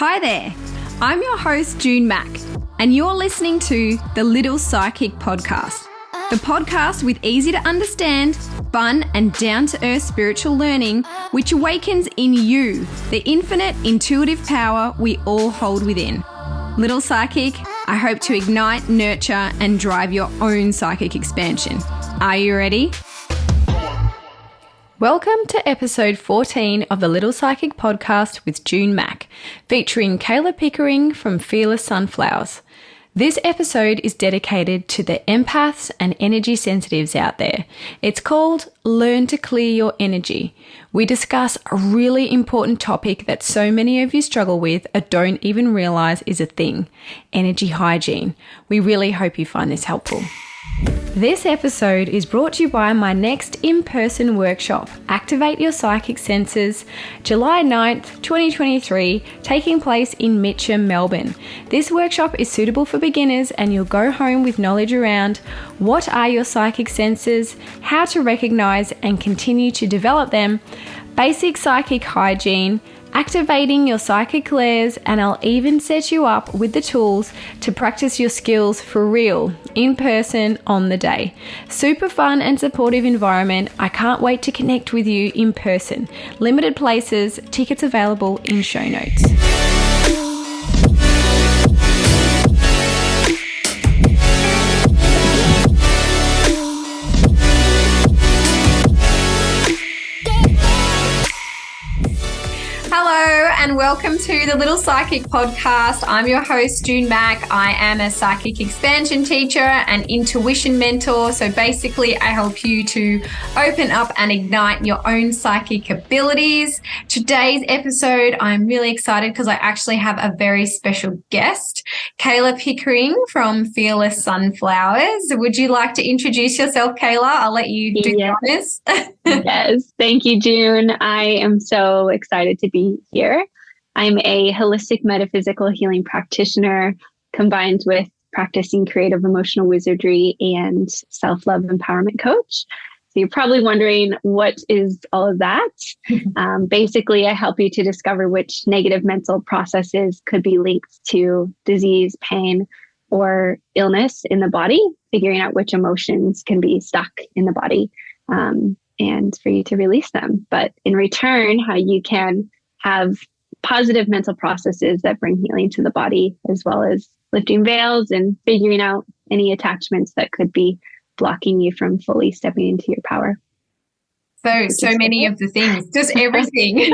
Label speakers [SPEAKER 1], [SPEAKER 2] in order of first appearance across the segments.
[SPEAKER 1] Hi there, I'm your host June Mack, and you're listening to the Little Psychic Podcast, the podcast with easy to understand, fun and down-to-earth spiritual learning which awakens in you the infinite intuitive power we all hold within. Little Psychic, I hope to ignite, nurture and drive your own psychic expansion. Are you ready? Welcome to episode 14 of the Little Psychic Podcast with June Mack, featuring Kayla Pickering from Fearless Sunflowers. This episode is dedicated to the empaths and energy sensitives out there. It's called Learn to Clear Your Energy. We discuss a really important topic that so many of you struggle with or don't even realize is a thing, energy hygiene. We really hope you find this helpful. This episode is brought to you by my next in-person workshop, Activate Your Psychic Senses, July 9th, 2023, taking place in Mitcham, Melbourne. This workshop is suitable for beginners and you'll go home with knowledge around what are your psychic senses, how to recognize and continue to develop them, basic psychic hygiene, activating your psychic layers, and I'll even set you up with the tools to practice your skills for real, in person, on the day. Super fun and supportive environment. I can't wait to connect with you in person. Limited places, tickets available in show notes. Hello and welcome to the Little Psychic Podcast. I'm your host, June Mack. I am a psychic expansion teacher and intuition mentor. So basically, I help you to open up and ignite your own psychic abilities. Today's episode, I'm really excited because I actually have a very special guest, Kayla Pickering from Fearless Sunflowers. Would you like to introduce yourself, Kayla? I'll let you do the honors.
[SPEAKER 2] Yes. Thank you, June. I am so excited to be here. I'm a holistic metaphysical healing practitioner combined with practicing creative emotional wizardry and self-love empowerment coach. So you're probably wondering, what is all of that? Basically, I help you to discover which negative mental processes could be linked to disease, pain, or illness in the body, figuring out which emotions can be stuck in the body. And for you to release them. But in return, how you can have positive mental processes that bring healing to the body, as well as lifting veils and figuring out any attachments that could be blocking you from fully stepping into your power.
[SPEAKER 1] So many of the things, just everything.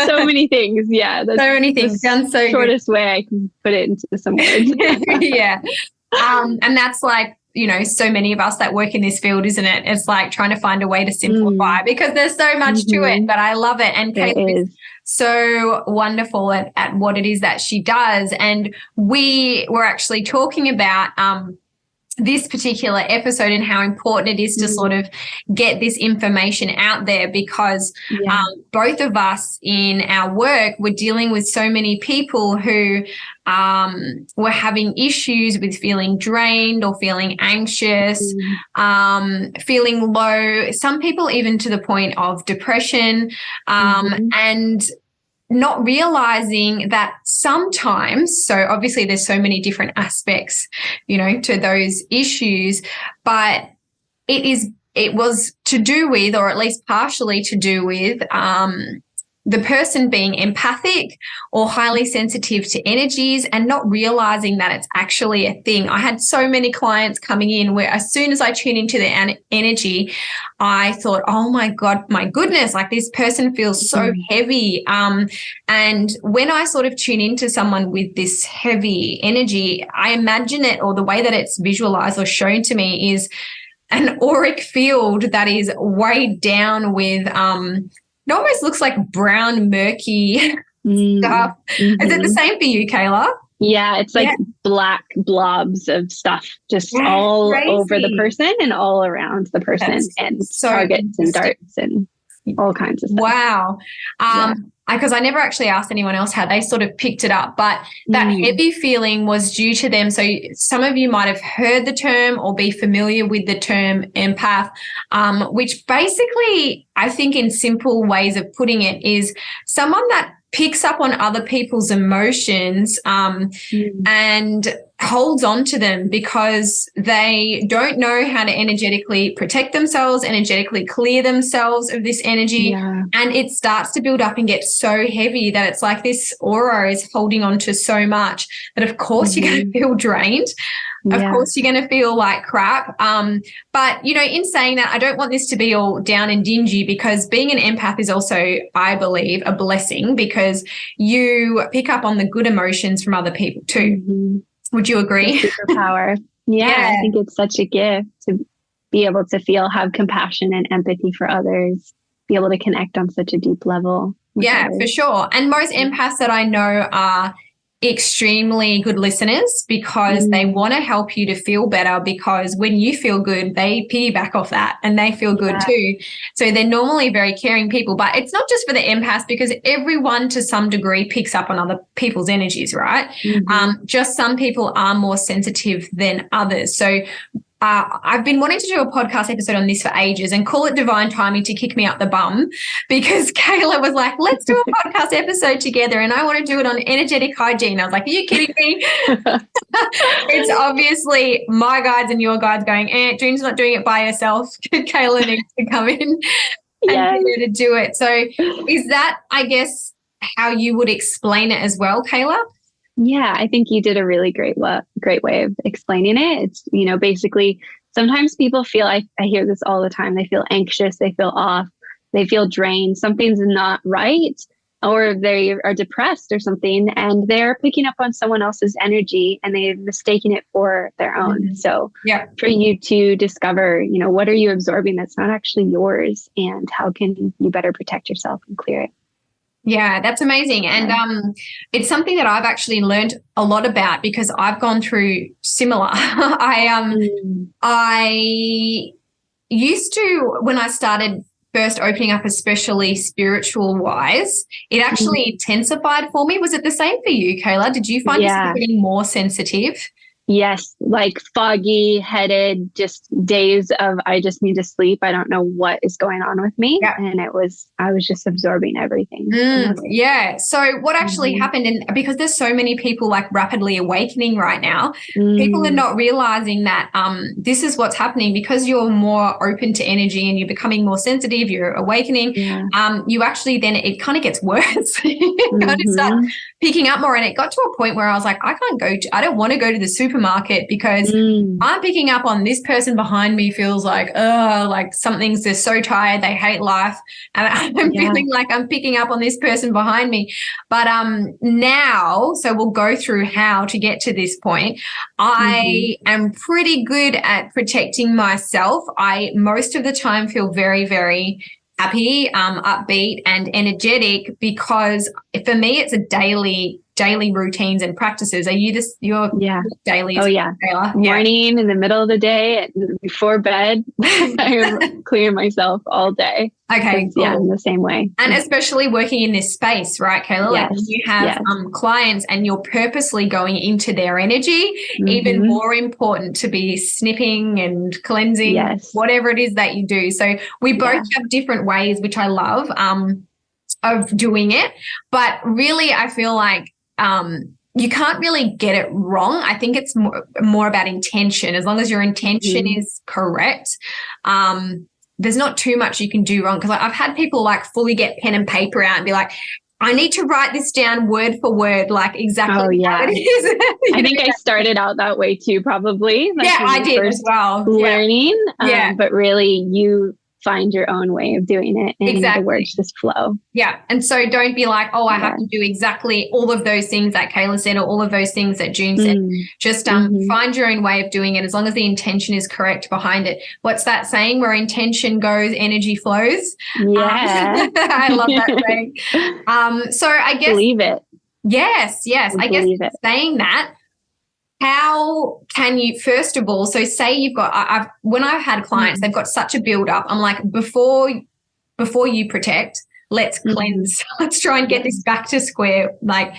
[SPEAKER 2] So many things. Yeah.
[SPEAKER 1] So many things. Done so
[SPEAKER 2] shortest way I can put it into some words.
[SPEAKER 1] Yeah. And that's like, you know, so many of us that work in this field, isn't it? It's like trying to find a way to simplify because there's so much to it, but I love it. And Kayla is so wonderful at what it is that she does. And we were actually talking about this particular episode and how important it is to sort of get this information out there because both of us in our work were dealing with so many people who were having issues with feeling drained or feeling anxious, feeling low, some people even to the point of depression, and not realizing that sometimes, so obviously there's so many different aspects, you know, to those issues, but it was to do with, or at least partially to do with, the person being empathic or highly sensitive to energies and not realizing that it's actually a thing. I had so many clients coming in where as soon as I tune into their energy, I thought, oh my God, my goodness, like this person feels so heavy. And when I sort of tune into someone with this heavy energy, I imagine it, or the way that it's visualized or shown to me is an auric field that is weighed down with, it almost looks like brown, murky stuff. Is it the same for you, Kayla?
[SPEAKER 2] Yeah, it's like black blobs of stuff just all over the person and all around the person, and so targets and darts and all kinds of stuff.
[SPEAKER 1] Wow. because I never actually asked anyone else how they sort of picked it up, but that heavy feeling was due to them. So some of you might have heard the term or be familiar with the term empath, which basically, I think in simple ways of putting it, is someone that picks up on other people's emotions and holds on to them because they don't know how to energetically protect themselves, energetically clear themselves of this energy. Yeah. And it starts to build up and get so heavy that it's like this aura is holding on to so much that, of course, you're going to feel drained. Of course, you're going to feel like crap. But, you know, in saying that, I don't want this to be all down and dingy, because being an empath is also, I believe, a blessing, because you pick up on the good emotions from other people too. Would you agree?
[SPEAKER 2] Superpower. Yeah, I think it's such a gift to be able to have compassion and empathy for others, be able to connect on such a deep level.
[SPEAKER 1] Yeah, others. For sure. And most empaths that I know are extremely good listeners, because they want to help you to feel better, because when you feel good, they piggyback off that and they feel good too. So they're normally very caring people. But it's not just for the empaths, because everyone to some degree picks up on other people's energies, right? Just some people are more sensitive than others. So I've been wanting to do a podcast episode on this for ages and call it divine timing to kick me up the bum, because Kayla was like, let's do a podcast episode together, and I want to do it on energetic hygiene. I was like, are you kidding me? It's obviously my guides and your guides going, June's not doing it by herself. Kayla needs to come in and be there to do it. So is that, I guess, how you would explain it as well, Kayla?
[SPEAKER 2] Yeah, I think you did a really great way of explaining it. It's, you know, basically sometimes people feel, I hear this all the time, they feel anxious, they feel off, they feel drained, something's not right, or they are depressed or something, and they're picking up on someone else's energy and they're mistaking it for their own. So for you to discover, you know, what are you absorbing that's not actually yours, and how can you better protect yourself and clear it?
[SPEAKER 1] Yeah, that's amazing. And it's something that I've actually learned a lot about, because I've gone through similar. I used to, when I started first opening up, especially spiritual wise, it actually intensified for me. Was it the same for you, Kayla? Did you find yourself getting more sensitive?
[SPEAKER 2] Yes, like foggy headed, just days of I just need to sleep. I don't know what is going on with me. And I was just absorbing everything.
[SPEAKER 1] Yeah. So what actually happened, and because there's so many people like rapidly awakening right now, people are not realizing that this is what's happening, because you're more open to energy and you're becoming more sensitive, you're awakening. You actually then, it kind of gets worse. You kind of start picking up more. And it got to a point where I was like, I don't want to go to the supermarket, because I'm picking up on this person behind me feels like something's, they're so tired, they hate life, and I'm feeling like I'm picking up on this person behind me. But now, so we'll go through how to get to this point. I am pretty good at protecting myself. I most of the time feel very, very happy, upbeat and energetic, because for me it's a daily routines and practices. Are you this your daily?
[SPEAKER 2] Oh yeah. Morning, in the middle of the day, before bed, I'm clearing myself all day.
[SPEAKER 1] Okay, cool.
[SPEAKER 2] Yeah, in the same way.
[SPEAKER 1] And especially working in this space, right, Kayla? Like when you have clients and you're purposely going into their energy, even more important to be snipping and cleansing, whatever it is that you do. So we both have different ways, which I love, of doing it. But really, I feel like you can't really get it wrong. I think it's more about intention. As long as your intention is correct, there's not too much you can do wrong. Because I've had people like fully get pen and paper out and be like, I need to write this down word for word, like exactly how it is.
[SPEAKER 2] I think I started out that way too, probably.
[SPEAKER 1] Like I did as well.
[SPEAKER 2] Learning, but really you find your own way of doing it, and the words just flow.
[SPEAKER 1] Yeah. And so don't be like, I have to do exactly all of those things that Kayla said or all of those things that June said. Just find your own way of doing it, as long as the intention is correct behind it. What's that saying? Where intention goes, energy flows.
[SPEAKER 2] Yeah.
[SPEAKER 1] I love that saying. So I guess
[SPEAKER 2] believe it.
[SPEAKER 1] Yes. I guess saying that, how can you, first of all, so say you've got, when I've had clients, they've got such a build up. I'm like, before you protect, let's cleanse. Let's try and get this back to square, like,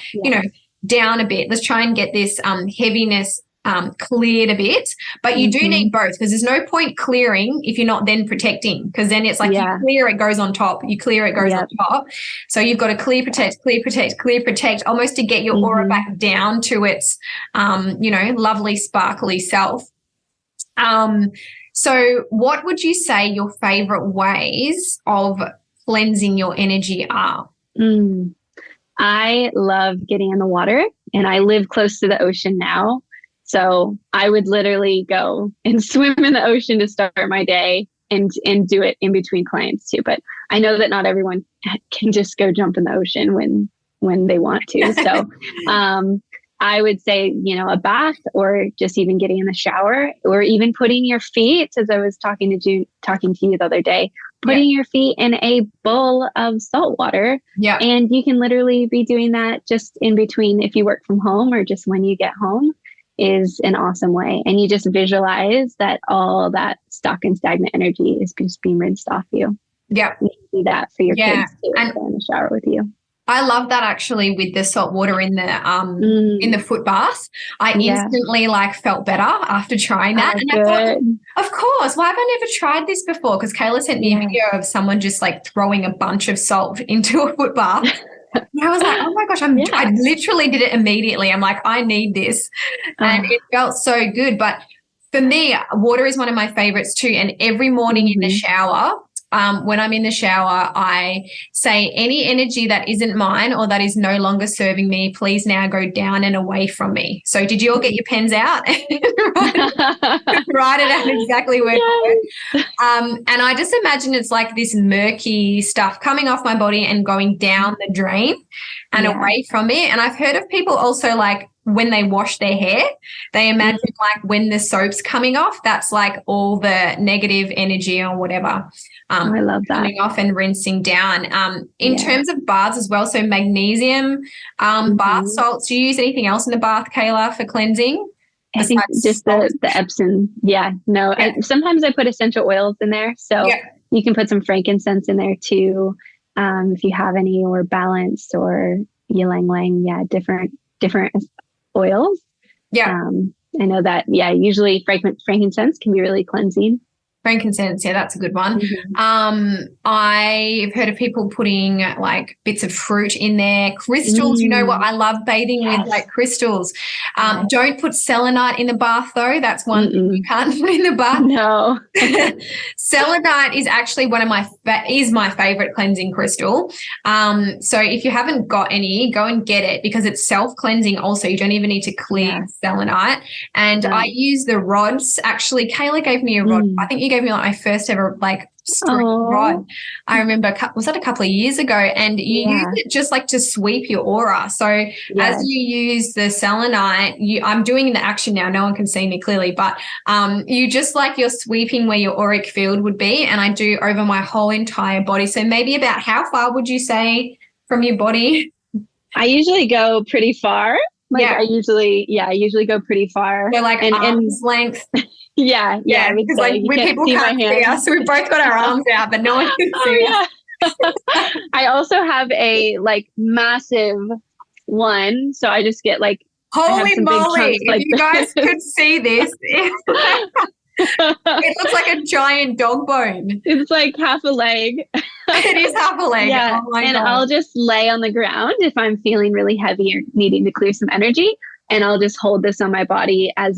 [SPEAKER 1] down a bit. Let's try and get this heaviness cleared a bit. But you do need both, because there's no point clearing if you're not then protecting, because then it's like you clear, it goes on top. You clear, it goes on top. So you've got to clear, protect, almost to get your aura back down to its, lovely, sparkly self. So what would you say your favorite ways of cleansing your energy are?
[SPEAKER 2] I love getting in the water, and I live close to the ocean now. So I would literally go and swim in the ocean to start my day and do it in between clients too. But I know that not everyone can just go jump in the ocean when they want to. So I would say, a bath, or just even getting in the shower, or even putting your feet, as I was talking to you the other day, putting your feet in a bowl of salt water. Yeah. And you can literally be doing that just in between, if you work from home or just when you get home, is an awesome way. And you just visualize that all that stuck and stagnant energy is just being rinsed off you. Yeah. You can do that for your kids too, and in the shower with you.
[SPEAKER 1] I love that, actually, with the salt water in the foot bath. I instantly felt better after trying that. And I thought, of course, why have I never tried this before? Because Kayla sent me a video of someone just throwing a bunch of salt into a foot bath. And I was like, oh my gosh, I literally did it immediately. I'm like, I need this. And it felt so good. But for me, water is one of my favorites too. And every morning in the shower, when I'm in the shower, I say, any energy that isn't mine or that is no longer serving me, please now go down and away from me. So did you all get your pens out? Write it out exactly where to go. And I just imagine it's like this murky stuff coming off my body and going down the drain and away from me. And I've heard of people also when they wash their hair, they imagine when the soap's coming off, that's all the negative energy or whatever.
[SPEAKER 2] I love that.
[SPEAKER 1] Coming off and rinsing down. In terms of baths as well, so magnesium, bath salts. Do you use anything else in the bath, Kayla, for cleansing?
[SPEAKER 2] I think just the Epsom. Sometimes I put essential oils in there. So you can put some frankincense in there too, if you have any, or balanced, or ylang ylang. Different oils. I know that. Usually frankincense can be really cleansing.
[SPEAKER 1] Frankincense, that's a good one. I've heard of people putting bits of fruit in there. Crystals, you know what? I love bathing with crystals. Don't put selenite in the bath though. That's one you can't put in the bath.
[SPEAKER 2] No.
[SPEAKER 1] Selenite is actually my favorite cleansing crystal. So if you haven't got any, go and get it, because it's self-cleansing also. You don't even need to clear selenite. And I use the rods. Actually, Kayla gave me a rod. I think you gave me my first ever string rod. I remember, was that a couple of years ago? And you use it just to sweep your aura. So as you use the selenite, I'm doing the action now. No one can see me clearly, but you just you're sweeping where your auric field would be. And I do over my whole entire body. So maybe about how far would you say from your body?
[SPEAKER 2] I usually go pretty far. I usually go pretty far.
[SPEAKER 1] So arm's length.
[SPEAKER 2] Yeah, because
[SPEAKER 1] people can't see us, so we've both got our arms out, but no one can see us.
[SPEAKER 2] I also have a massive one, so I just get
[SPEAKER 1] holy moly! If you guys could see this, it looks like a giant dog bone.
[SPEAKER 2] It's half a leg.
[SPEAKER 1] It is half a leg.
[SPEAKER 2] Yeah,
[SPEAKER 1] oh my
[SPEAKER 2] and
[SPEAKER 1] God.
[SPEAKER 2] I'll just lay on the ground if I'm feeling really heavy or needing to clear some energy, and I'll just hold this on my body as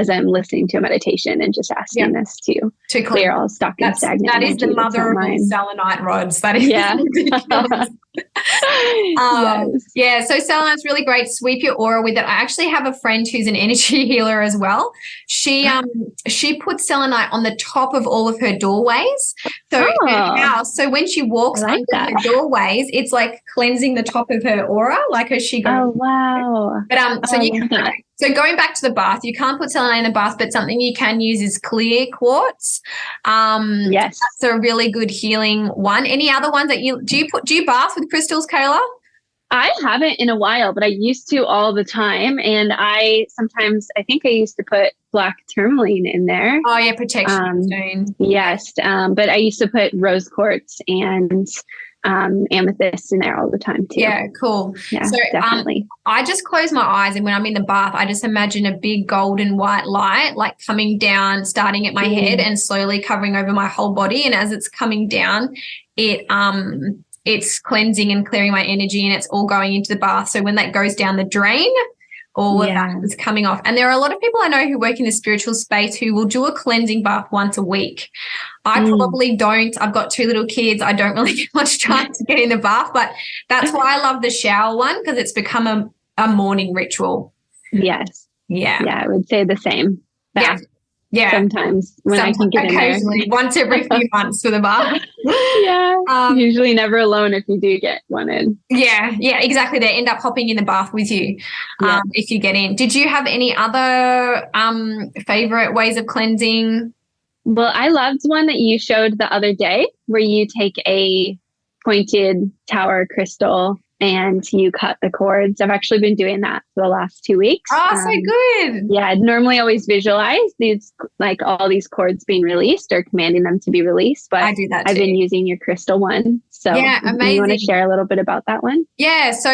[SPEAKER 2] I'm listening to a meditation and just asking this to clear all stuck and stagnant.
[SPEAKER 1] That is the mother of all selenite rods. That is ridiculous. So selenite's really great. Sweep your aura with it. I actually have a friend who's an energy healer as well. She puts selenite on the top of all of her doorways. So in her house, so when she walks under her doorways, it's cleansing the top of her aura, as she goes. Oh wow! But so you can. So going back to the bath, you can't put selenite in the bath, but something you can use is clear quartz. Yes, that's a really good healing one. Any other ones that do you bath with crystals, Kayla?
[SPEAKER 2] I haven't in a while, but I used to all the time. And I think I used to put black tourmaline in there.
[SPEAKER 1] Oh yeah, protection stone.
[SPEAKER 2] Yes, but I used to put rose quartz and amethyst in there all the time too.
[SPEAKER 1] Yeah, cool.
[SPEAKER 2] Yeah,
[SPEAKER 1] so
[SPEAKER 2] definitely.
[SPEAKER 1] I just close my eyes, and when I'm in the bath, I just imagine a big golden white light like coming down, starting at my head and slowly covering over my whole body. And as it's coming down, it's cleansing and clearing my energy, and it's all going into the bath. So when that goes down the drain, all of that is coming off. And there are a lot of people I know who work in the spiritual space who will do a cleansing bath once a week. I probably don't. I've got 2 little kids. I don't really get much time to get in the bath, but that's why I love the shower one, because it's become a morning ritual.
[SPEAKER 2] Yes.
[SPEAKER 1] Yeah.
[SPEAKER 2] Yeah, I would say the same. Bath.
[SPEAKER 1] Yeah.
[SPEAKER 2] Sometimes when I can get in there.
[SPEAKER 1] Once every few months for the bath.
[SPEAKER 2] Usually never alone if you do get one in.
[SPEAKER 1] Yeah, exactly. They end up hopping in the bath with you if you get in. Did you have any other favorite ways of cleansing?
[SPEAKER 2] Well, I loved one that you showed the other day where you take a pointed tower crystal and you cut the cords. I've actually been doing that for the last 2 weeks.
[SPEAKER 1] Oh, so good.
[SPEAKER 2] Yeah, I'd normally always visualize these, like all these cords being released or commanding them to be released. But
[SPEAKER 1] I do that too.
[SPEAKER 2] I've been using your crystal one. So
[SPEAKER 1] yeah, amazing.
[SPEAKER 2] You want to share a little bit about that one?
[SPEAKER 1] Yeah. So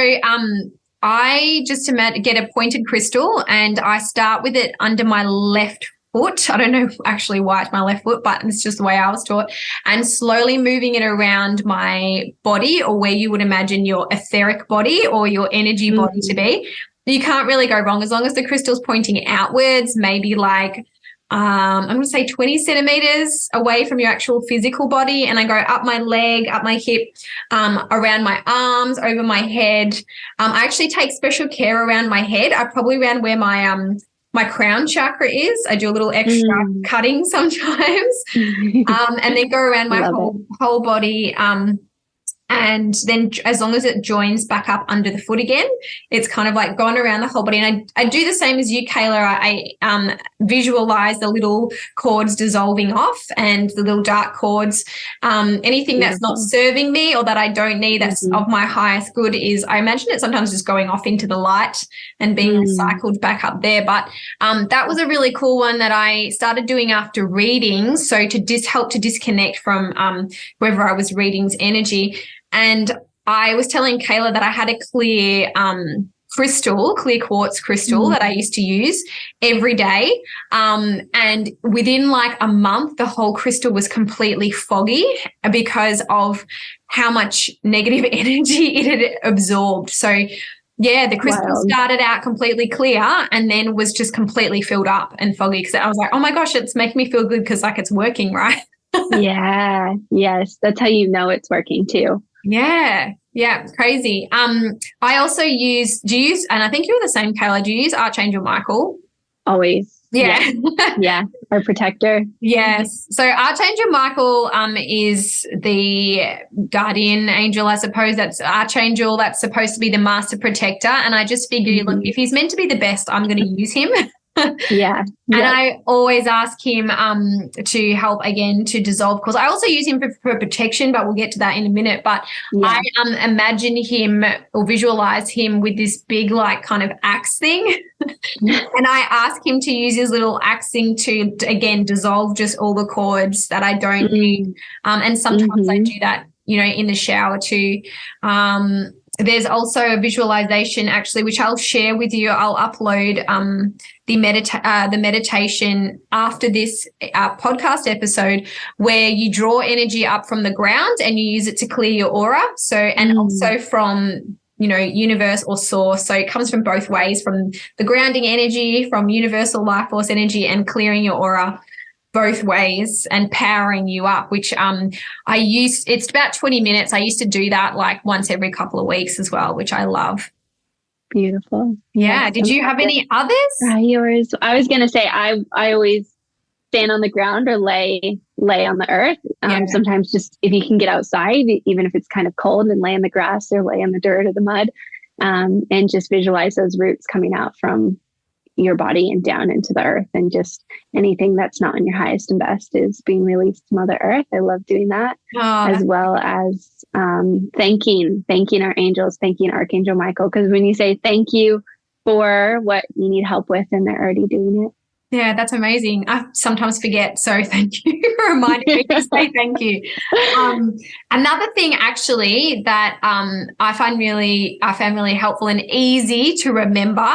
[SPEAKER 1] I just get a pointed crystal, and I start with it under my left foot. I don't know actually why it's my left foot, but it's just the way I was taught. And slowly moving it around my body, or where you would imagine your etheric body or your energy body to be. You can't really go wrong as long as the crystal's pointing outwards, maybe like I'm going to say 20 centimeters away from your actual physical body. And I go up my leg, up my hip, around my arms, over my head. I actually take special care around my head. I probably around where my crown chakra is. I do a little extra cutting sometimes, and then go around my whole body. And then as long as it joins back up under the foot again, it's kind of like going around the whole body. And I do the same as you, Kayla. I visualize the little cords dissolving off and the little dark cords. Anything that's not serving me or that I don't need that's of my highest good is, I imagine it sometimes just going off into the light and being recycled back up there. But that was a really cool one that I started doing after readings. So to help to disconnect from whoever I was reading's energy. And I was telling Kayla that I had a clear quartz crystal that I used to use every day. And within like a month, the whole crystal was completely foggy because of how much negative energy it had absorbed. So yeah, the crystal started out completely clear and then was just completely filled up and foggy, because I was like, oh my gosh, it's making me feel good because like it's working, right?
[SPEAKER 2] Yeah. Yes. That's how you know it's working too.
[SPEAKER 1] Yeah. Crazy. I also use, and I think you're the same, Kayla, do you use Archangel Michael?
[SPEAKER 2] Always.
[SPEAKER 1] Yeah.
[SPEAKER 2] Yeah. Our protector.
[SPEAKER 1] Yes. So Archangel Michael is the guardian angel, I suppose. That's Archangel that's supposed to be the master protector. And I just figured, look, if he's meant to be the best, I'm going to use him.
[SPEAKER 2] Yeah.
[SPEAKER 1] And I always ask him to help again to dissolve, because I also use him for protection, but we'll get to that in a minute. But I imagine him or visualize him with this big like kind of axe thing. And I ask him to use his little axe thing to again dissolve just all the cords that I don't need. And sometimes I do that, in the shower too. There's also a visualization actually, which I'll share with you. I'll upload the meditation after this podcast episode, where you draw energy up from the ground and you use it to clear your aura. So, and also from, universe or source. So it comes from both ways, from the grounding energy, from universal life force energy, and clearing your aura both ways and powering you up, which it's about 20 minutes. I used to do that like once every couple of weeks as well, which I love.
[SPEAKER 2] Beautiful.
[SPEAKER 1] Yeah. Yes. Did you have any others?
[SPEAKER 2] Yours. I was going to say, I always stand on the ground or lay on the earth. Sometimes just if you can get outside, even if it's kind of cold, and lay in the grass or lay in the dirt or the mud, and just visualize those roots coming out from your body and down into the earth, and just anything that's not in your highest and best is being released to Mother Earth. I love doing that, as well as thanking our angels, thanking Archangel Michael, because when you say thank you for what you need help with, and they're already doing it.
[SPEAKER 1] Yeah, that's amazing. I sometimes forget, so thank you for reminding me to say thank you. Another thing actually that I found really helpful and easy to remember,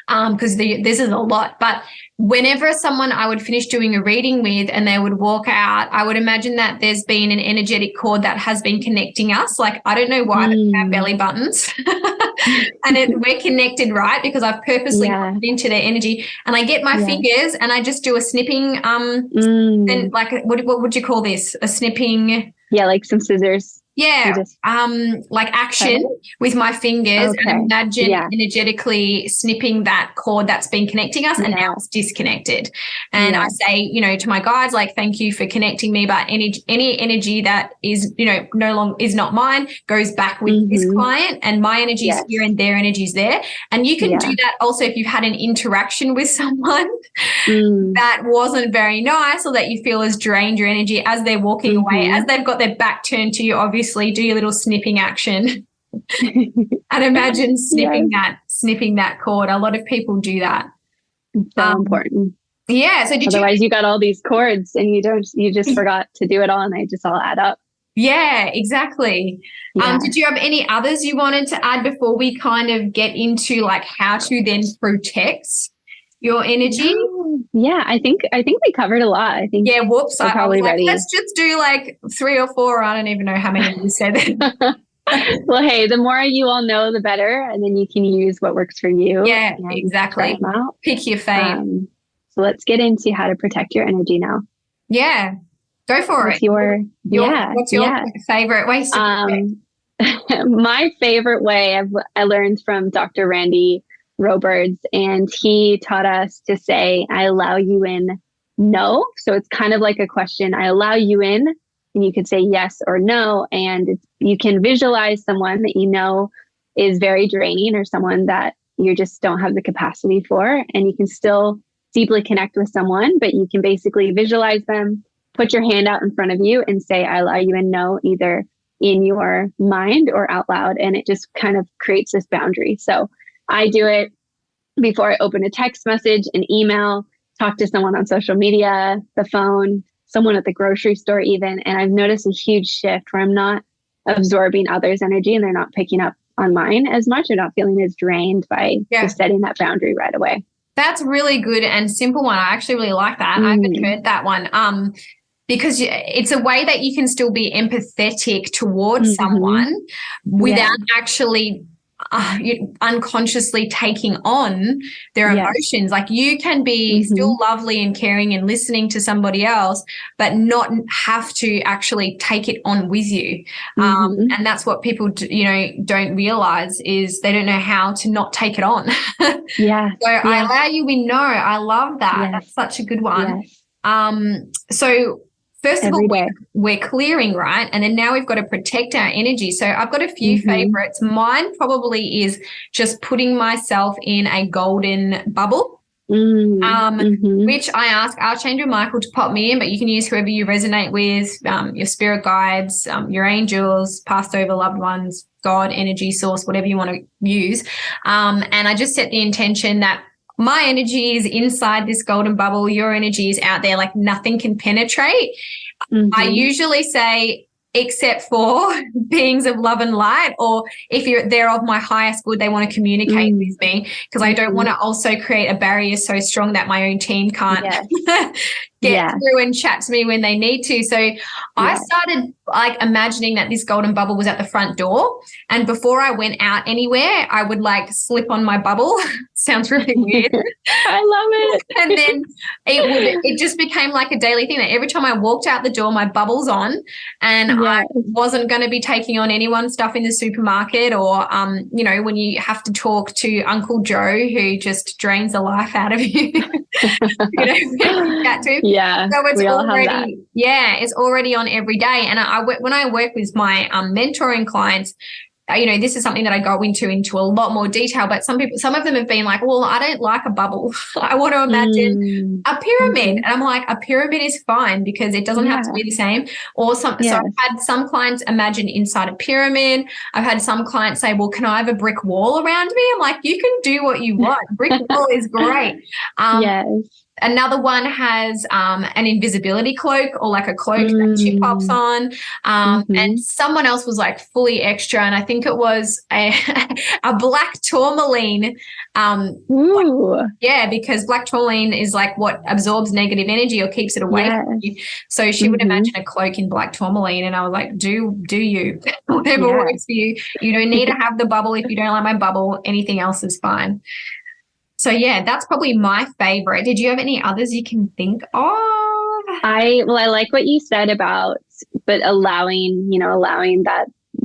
[SPEAKER 1] because this is a lot, but whenever someone I would finish doing a reading with and they would walk out, I would imagine that there's been an energetic cord that has been connecting us. Like, I don't know why, but we have belly buttons and we're connected, right? Because I've purposely put into their energy, and I get my fingers and I just do a snipping, and like, what would you call this? A snipping.
[SPEAKER 2] Yeah, like some scissors.
[SPEAKER 1] Yeah, like action with my fingers, and imagine energetically snipping that cord that's been connecting us, and now it's disconnected. And I say, you know, to my guides, like, thank you for connecting me, but any energy that is, you know, no longer is not mine goes back with this client, and my energy is here and their energy is there. And you can do that also if you've had an interaction with someone that wasn't very nice, or that you feel has drained your energy as they're walking away, as they've got their back turned to you. Obviously, do your little snipping action and imagine snipping that cord. A lot of people do that.
[SPEAKER 2] It's so important.
[SPEAKER 1] Yeah. So
[SPEAKER 2] otherwise you got all these cords and you just forgot to do it all, and they just all add up.
[SPEAKER 1] Yeah, exactly. Did you have any others you wanted to add before we kind of get into like how to then protect your energy?
[SPEAKER 2] Yeah, I think we covered a lot. I think
[SPEAKER 1] whoops.
[SPEAKER 2] I'm probably ready.
[SPEAKER 1] Let's just do like 3 or 4. I don't even know how many you said.
[SPEAKER 2] Well, hey, the more you all know, the better, and then you can use what works for you.
[SPEAKER 1] Yeah, exactly. Pick your fave.
[SPEAKER 2] So let's get into how to protect your energy now.
[SPEAKER 1] Yeah, go for it. What's your favorite way?
[SPEAKER 2] My favorite way I learned from Dr. Randy Robards, and he taught us to say, I allow you in, no. So it's kind of like a question. I allow you in, and you could say yes or no. And you can visualize someone that you know is very draining, or someone that you just don't have the capacity for. And you can still deeply connect with someone, but you can basically visualize them, put your hand out in front of you and say, I allow you in, no, either in your mind or out loud. And it just kind of creates this boundary. So I do it before I open a text message, an email, talk to someone on social media, the phone, someone at the grocery store even. And I've noticed a huge shift where I'm not absorbing others' energy and they're not picking up on mine as much, or not feeling as drained by just setting that boundary right away.
[SPEAKER 1] That's really good and simple one. I actually really like that. I haven't heard that one. Because it's a way that you can still be empathetic towards someone without actually unconsciously taking on their emotions. Like, you can be still lovely and caring and listening to somebody else, but not have to actually take it on with you. And that's what people don't realize, is they don't know how to not take it on. I allow you in. No, I love that. That's such a good one. So first of all, we're clearing, right? And then now we've got to protect our energy. So I've got a few favorites. Mine probably is just putting myself in a golden bubble, which I ask Archangel Michael to pop me in, but you can use whoever you resonate with, your spirit guides, your angels, passed over loved ones, God, energy source, whatever you want to use. And I just set the intention that my energy is inside this golden bubble. Your energy is out there, like nothing can penetrate. I usually say, except for beings of love and light, or if they're of my highest good, they want to communicate with me, because I don't want to also create a barrier so strong that my own team can't get through and chat to me when they need to. So I started like imagining that this golden bubble was at the front door, and before I went out anywhere, I would like slip on my bubble. Sounds really weird.
[SPEAKER 2] I love it.
[SPEAKER 1] And then it just became like a daily thing that every time I walked out the door, my bubble's on, and I wasn't going to be taking on anyone's stuff in the supermarket, or when you have to talk to Uncle Joe who just drains the life out of you. That too.
[SPEAKER 2] Yeah,
[SPEAKER 1] so it's
[SPEAKER 2] we all have that.
[SPEAKER 1] It's already on every day. And when I work with my mentoring clients, this is something that I go into a lot more detail, but some of them have been like, well, I don't like a bubble. I want to imagine a pyramid. And I'm like, a pyramid is fine, because it doesn't have to be the same. Or so I've had some clients imagine inside a pyramid. I've had some clients say, well, can I have a brick wall around me? I'm like, you can do what you want. Brick wall is great. Another one has an invisibility cloak, or like a cloak that she pops on. And someone else was like fully extra, and I think it was a black tourmaline. Because black tourmaline is like what absorbs negative energy or keeps it away from you. So she would imagine a cloak in black tourmaline, and I was like, do you whatever works for you. You don't need to have the bubble if you don't like my bubble. Anything else is fine. So yeah, that's probably my favorite. Did you have any others you can think of?
[SPEAKER 2] I like what you said about, but allowing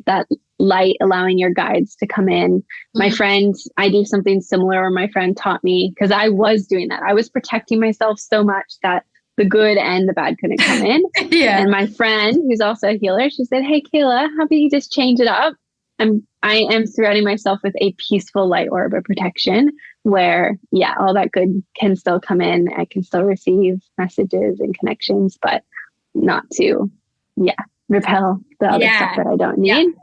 [SPEAKER 2] that light, allowing your guides to come in. My friend, I do something similar where my friend taught me, because I was doing that. I was protecting myself so much that the good and the bad couldn't come in. And my friend, who's also a healer, she said, "Hey, Kayla, how about you just change it up? I am surrounding myself with a peaceful light orb of protection where, all that good can still come in. I can still receive messages and connections, but not to, repel the other stuff that I don't need."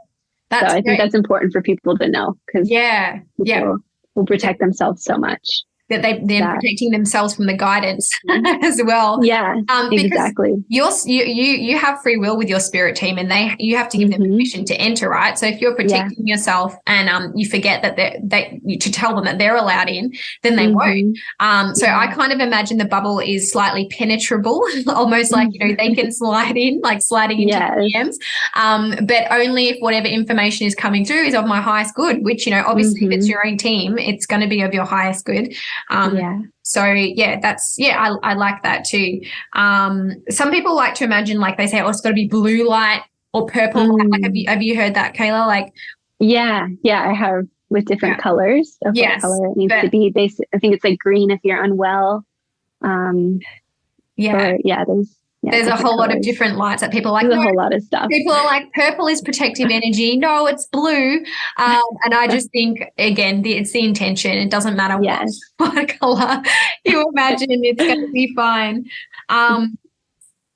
[SPEAKER 2] So I think that's important for people to know, because people will protect themselves so much.
[SPEAKER 1] That they're protecting themselves from the guidance as well.
[SPEAKER 2] Exactly.
[SPEAKER 1] You have free will with your spirit team, and you have to give them permission to enter, right? So if you're protecting yourself and you forget that to tell them that they're allowed in, then they won't. So I kind of imagine the bubble is slightly penetrable, almost like they can slide in, like sliding into DMs, but only if whatever information is coming through is of my highest good. Which obviously if it's your own team, it's going to be of your highest good. So I like that too. Some people like to imagine, like they say, it's got to be blue light or purple light. Like, have you heard that, Kayla? Like,
[SPEAKER 2] I have, with different colors of what color it needs to be. I think it's like green if you're unwell. There's
[SPEAKER 1] a whole lot of different lights that people like.
[SPEAKER 2] There's a whole lot of stuff.
[SPEAKER 1] People are like, purple is protective energy. No, it's blue. And I just think, again, it's the intention. It doesn't matter what color you imagine. It's going to be fine.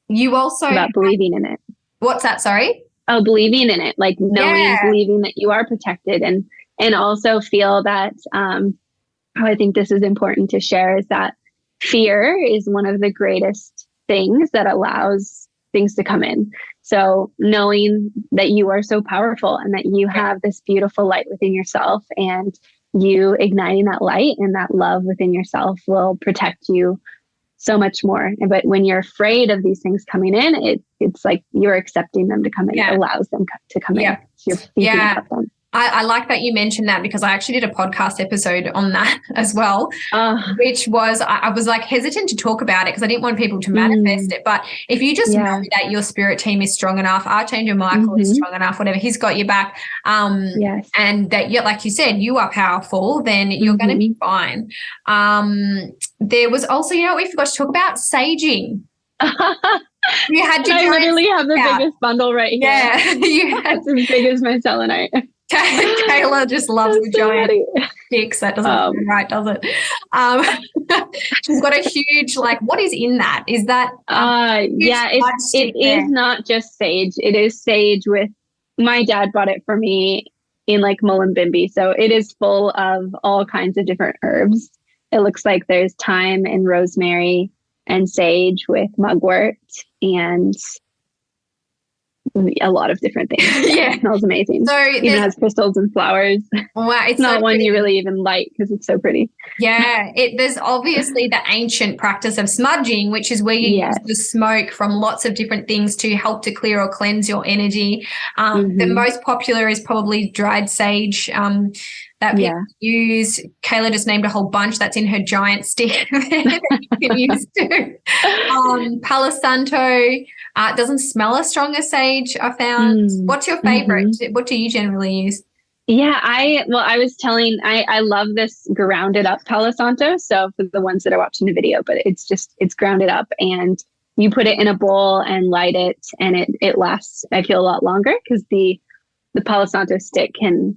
[SPEAKER 1] You also
[SPEAKER 2] about believing in it.
[SPEAKER 1] What's that? Sorry?
[SPEAKER 2] Oh, believing in it, like knowing, believing that you are protected, and also feel that. I think this is important to share, is that fear is one of the greatest things that allows things to come in. So knowing that you are so powerful and that you have this beautiful light within yourself, and you igniting that light and that love within yourself will protect you so much more. But when you're afraid of these things coming in, it's like you're accepting them to come in. It allows them to come in. So you're thinking about them.
[SPEAKER 1] I like that you mentioned that, because I actually did a podcast episode on that as well, which was, I was like hesitant to talk about it because I didn't want people to manifest it. But if you just know that your spirit team is strong enough, Archangel Michael is strong enough, whatever, he's got your back, and that like you said, you are powerful, then you're going to be fine. There was also, we forgot to talk about saging. You had to.
[SPEAKER 2] I literally have the biggest bundle right here.
[SPEAKER 1] Yeah, you had
[SPEAKER 2] as big as my selenite.
[SPEAKER 1] Kayla just loves the giant sticks. That doesn't sound right, does it? She's got a huge, like, what is in that? Is that
[SPEAKER 2] it is not just sage. It is sage with, my dad bought it for me in like Mullumbimby. So it is full of all kinds of different herbs. It looks like there's thyme and rosemary and sage with mugwort and a lot of different things. It smells amazing. So it even has crystals and flowers.
[SPEAKER 1] Wow,
[SPEAKER 2] it's not so one you really even like because it's so pretty.
[SPEAKER 1] There's obviously the ancient practice of smudging, which is where you use the smoke from lots of different things to help to clear or cleanse your energy. The most popular is probably dried sage that people use. Kayla just named a whole bunch that's in her giant stick that you can use too. Palo Santo doesn't smell as strong as sage, I found. What's your favorite? What do you generally use?
[SPEAKER 2] I love this grounded up Palo Santo. So for the ones that are watching the video, but it's grounded up, and you put it in a bowl and light it, and it lasts, I feel, a lot longer, because the Palo Santo stick can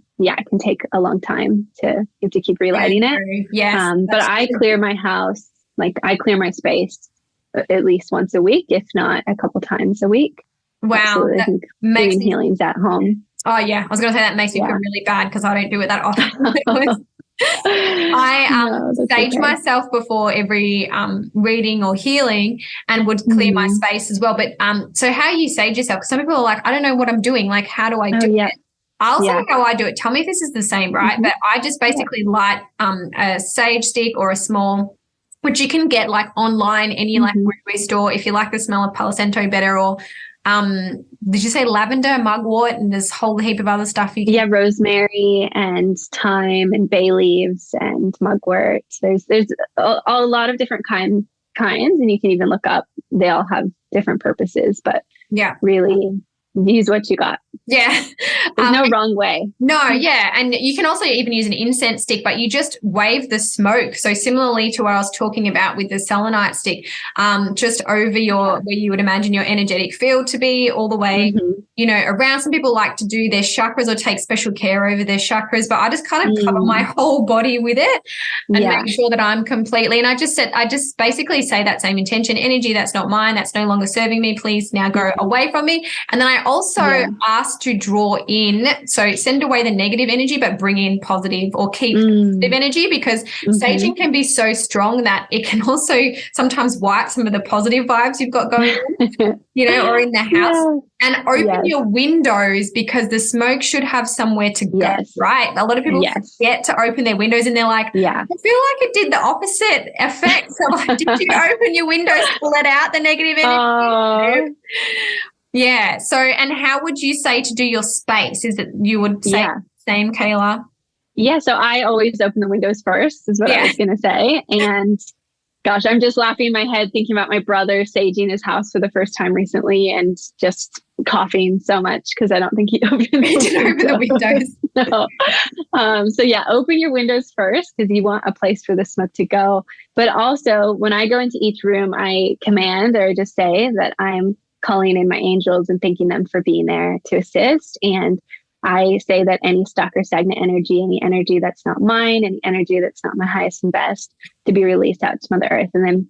[SPEAKER 2] take a long time you have to keep relighting it. But I clear my house, like I clear my space at least once a week, if not a couple times a week.
[SPEAKER 1] Wow.
[SPEAKER 2] I think doing healings at home.
[SPEAKER 1] Oh yeah. I was going to say that makes me feel really bad because I don't do it that often. I sage myself before every reading or healing and would clear my space as well. But so how you sage yourself, because some people are like, I don't know what I'm doing. Like, how do I do it? I'll say how I do it. Tell me if this is the same, right? But I just basically light a sage stick or a small, which you can get like online, any like grocery store, if you like the smell of Palo Santo better, or did you say lavender, mugwort, and there's a whole heap of other stuff you can.
[SPEAKER 2] Yeah, rosemary and thyme and bay leaves and mugwort. There's a lot of different kinds, and you can even look up. They all have different purposes, but really use what you got.
[SPEAKER 1] Yeah.
[SPEAKER 2] There's no wrong way.
[SPEAKER 1] No, yeah. And you can also even use an incense stick, but you just wave the smoke. So similarly to what I was talking about with the selenite stick, just over where you would imagine your energetic field to be, all the way, around. Some people like to do their chakras or take special care over their chakras, but I just kind of cover my whole body with it and make sure that I'm completely, and I just basically say that same intention, energy that's not mine, that's no longer serving me, please now go away from me. And then I also ask to draw in, so send away the negative energy, but bring in positive or keep positive energy, because saging can be so strong that it can also sometimes wipe some of the positive vibes you've got going on, or in the house. And open your windows, because the smoke should have somewhere to go, right? A lot of people forget to open their windows, and they're like, I feel like it did the opposite effect. So like, did you open your windows to let out the negative energy? Yeah. So, and how would you say to do your space? Is it you would say same, Kayla?
[SPEAKER 2] Yeah. So I always open the windows first, is what I was going to say. And gosh, I'm just laughing in my head thinking about my brother saging his house for the first time recently and just coughing so much because I don't think he opened the windows. No. So yeah, open your windows first because you want a place for the smoke to go. But also when I go into each room, I command or just say that I'm calling in my angels and thanking them for being there to assist. And I say that any stuck or stagnant energy, any energy that's not mine, any energy that's not my highest and best, to be released out to Mother Earth. And then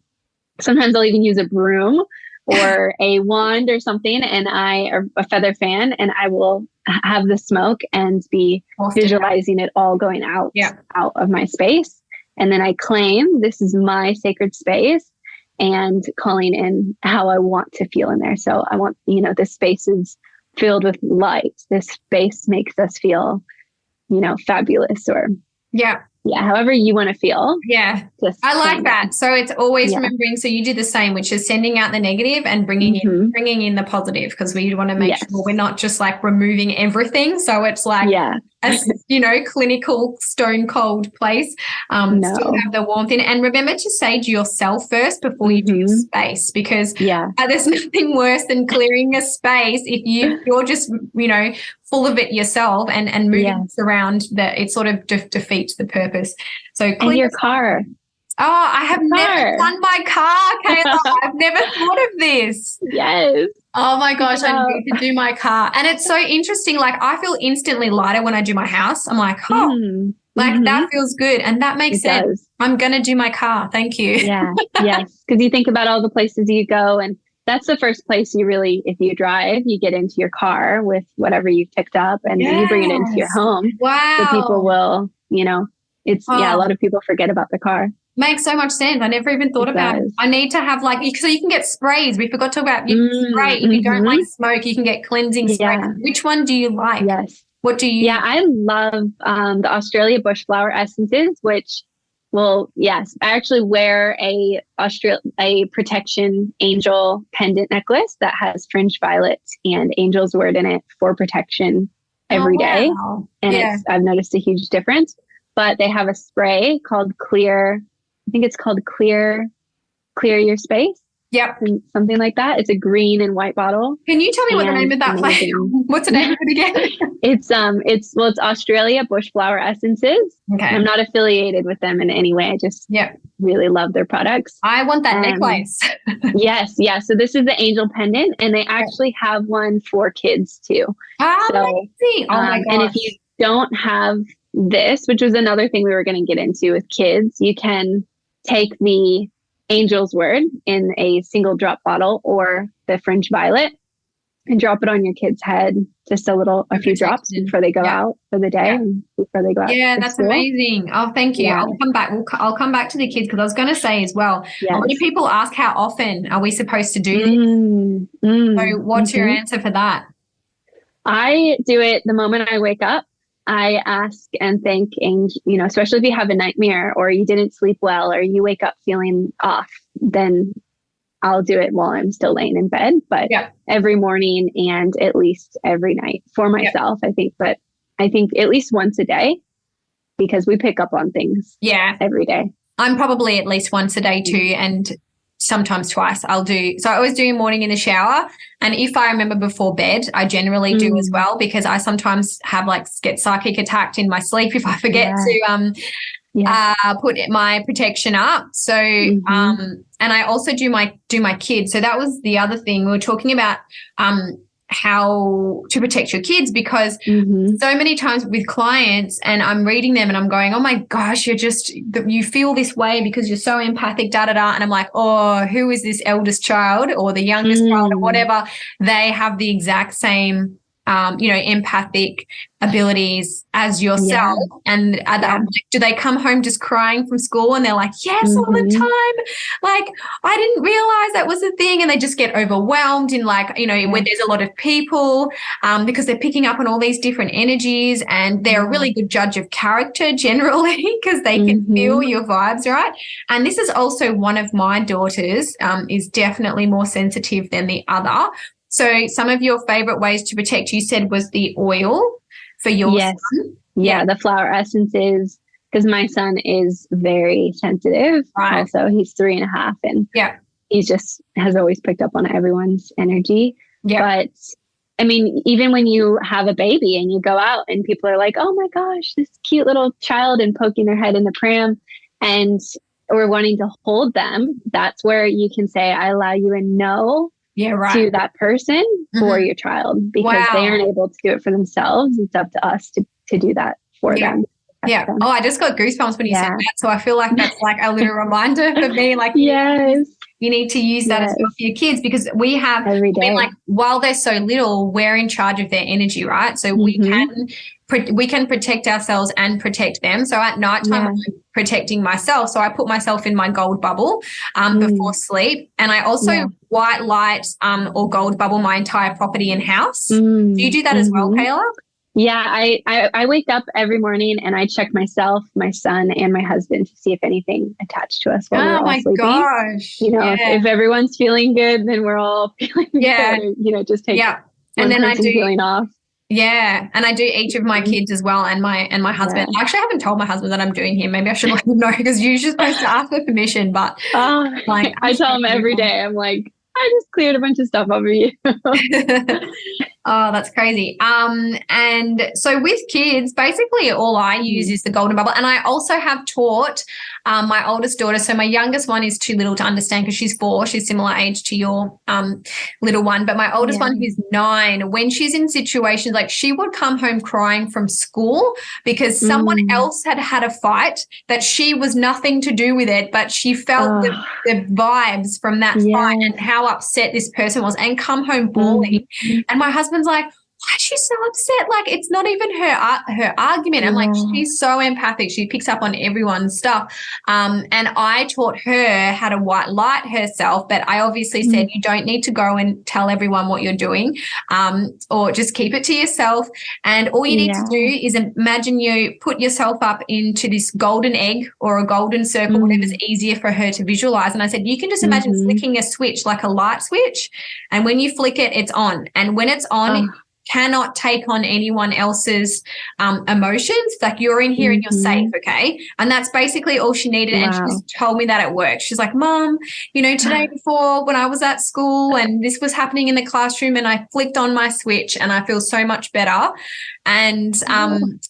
[SPEAKER 2] sometimes I'll even use a broom or a wand or something, and or a feather fan, and I will have the smoke and be visualizing it all going out of my space. And then I claim this is my sacred space, and calling in how I want to feel in there. So I want, this space is filled with light. This space makes us feel, fabulous, or however you want to feel.
[SPEAKER 1] Yeah. I like that. So it's always remembering. So you do the same, which is sending out the negative and bringing in the positive, because we want to make sure we're not just like removing everything. So it's like, a clinical stone cold place. Still have the warmth in it. And remember to sage yourself first before you do your space, because there's nothing worse than clearing a space if you're just, full of it yourself and moving around, that it sort of defeats the purpose. So
[SPEAKER 2] and your car.
[SPEAKER 1] Oh, I have never done my car, Kayla. I've never thought of this.
[SPEAKER 2] Yes.
[SPEAKER 1] Oh my gosh, I need to do my car. And it's so interesting. Like I feel instantly lighter when I do my house. I'm like, that feels good. And that makes sense. I'm going to do my car. Thank you.
[SPEAKER 2] Yeah. Yes. Because you think about all the places you go, and that's the first place you really, if you drive, you get into your car with whatever you've picked up, and then you bring it into your home.
[SPEAKER 1] Wow.
[SPEAKER 2] So people will, a lot of people forget about the car.
[SPEAKER 1] Makes so much sense. I never even thought about it. I need to have so you can get sprays. We forgot to talk about spray. If you don't like smoke, you can get cleansing spray. Which one do you like?
[SPEAKER 2] Yes.
[SPEAKER 1] What do you?
[SPEAKER 2] Yeah, I love the Australia bush flower essences, which I actually wear a protection angel pendant necklace that has fringed violets and angel's word in it for protection every day.
[SPEAKER 1] Wow.
[SPEAKER 2] And I've noticed a huge difference. But they have a spray called Clear. I think it's called Clear Your Space.
[SPEAKER 1] Yep.
[SPEAKER 2] Something like that. It's a green and white bottle.
[SPEAKER 1] Can you tell me what the name of that place? What's the name of it again?
[SPEAKER 2] It's Australia Bush Flower Essences.
[SPEAKER 1] Okay.
[SPEAKER 2] I'm not affiliated with them in any way. I just really love their products.
[SPEAKER 1] I want that necklace.
[SPEAKER 2] Yes. Yeah. So this is the angel pendant, and they actually have one for kids too.
[SPEAKER 1] Oh, amazing. Oh my gosh.
[SPEAKER 2] And if you don't have this, which was another thing we were going to get into with kids, you can take the angel's word in a single drop bottle or the fringe violet, and drop it on your kid's head, just a few drops before they go out for the day and before they go out.
[SPEAKER 1] Yeah, that's
[SPEAKER 2] school.
[SPEAKER 1] amazing. Oh, thank you.
[SPEAKER 2] Yeah.
[SPEAKER 1] I'll come back. I'll come back to the kids because I was going to say as well. A lot of people ask how often are we supposed to do this? So what's your answer for that?
[SPEAKER 2] I do it the moment I wake up. I ask and thank, and especially if you have a nightmare or you didn't sleep well or you wake up feeling off, then I'll do it while I'm still laying in bed, but every morning and at least every night for myself, I think. But I think at least once a day, because we pick up on things every day.
[SPEAKER 1] I'm probably at least once a day too, and sometimes twice I'll do. So I always do morning in the shower. And if I remember before bed, I generally do as well, because I sometimes get psychic attacked in my sleep if I forget to put my protection up. So and I also do my kids. So that was the other thing we were talking about, how to protect your kids, because so many times with clients, and I'm reading them and I'm going, oh my gosh, you feel this way because you're so empathic, and I'm like, oh, who is this eldest child or the youngest child or whatever? They have the exact same empathic abilities as yourself. And do they come home just crying from school and they're like, yes, all the time? Like, I didn't realize that was a thing. And they just get overwhelmed in where there's a lot of people, because they're picking up on all these different energies, and they're a really good judge of character generally because they can feel your vibes, right? And this is also one of my daughters is definitely more sensitive than the other. So some of your favorite ways to protect, you said, was the oil for your son?
[SPEAKER 2] Yeah, the flower essences, because my son is very sensitive. Right. Also, he's 3.5, and he just has always picked up on everyone's energy. Yeah. But I mean, even when you have a baby and you go out and people are like, oh my gosh, this cute little child, and poking their head in the pram, and we're wanting to hold them, that's where you can say, I allow you a no to that person for your child, because they aren't able to do it for themselves. It's up to us to do that for them.
[SPEAKER 1] Yeah. Oh, I just got goosebumps when you said that. So I feel like that's like a little reminder for me. Like, you need to use that as well for your kids, because we have, while they're so little, we're in charge of their energy, right? So we can protect ourselves and protect them. So at nighttime, I'm protecting myself. So I put myself in my gold bubble before sleep. And I also white light or gold bubble my entire property and house. Do you do that as well, Kayla?
[SPEAKER 2] Yeah, I wake up every morning and I check myself, my son, and my husband to see if anything attached to us while we're all sleeping.
[SPEAKER 1] Gosh.
[SPEAKER 2] If everyone's feeling good, then we're all feeling good. Just take and then I do feeling off.
[SPEAKER 1] Yeah. And I do each of my kids as well, and my husband. I actually haven't told my husband that I'm doing him. Maybe I should let him know, because you're just supposed to ask for permission. But
[SPEAKER 2] I tell him every day, I'm like, I just cleared a bunch of stuff over you.
[SPEAKER 1] Oh, that's crazy. And so with kids, basically all I use is the golden bubble. And I also have taught my oldest daughter. So my youngest one is too little to understand because she's 4. She's similar age to your little one. But my oldest one, who's 9, when she's in situations like she would come home crying from school because someone else had had a fight that she was nothing to do with it, but she felt the vibes from that fight and how upset this person was, and come home bawling. And my husband's like, why is she so upset? Like, it's not even her argument. I'm like, she's so empathic. She picks up on everyone's stuff. And I taught her how to white light herself, but I obviously said you don't need to go and tell everyone what you're doing, or just keep it to yourself. And all you need to do is imagine you put yourself up into this golden egg or a golden circle, whatever's easier for her to visualize. And I said, you can just imagine flicking a switch, like a light switch. And when you flick it, it's on. And when it's on, cannot take on anyone else's emotions. Like, you're in here and you're safe, okay? And that's basically all she needed. And she's told me that it worked. She's like, Mom, today before when I was at school and this was happening in the classroom and I flicked on my switch and I feel so much better. And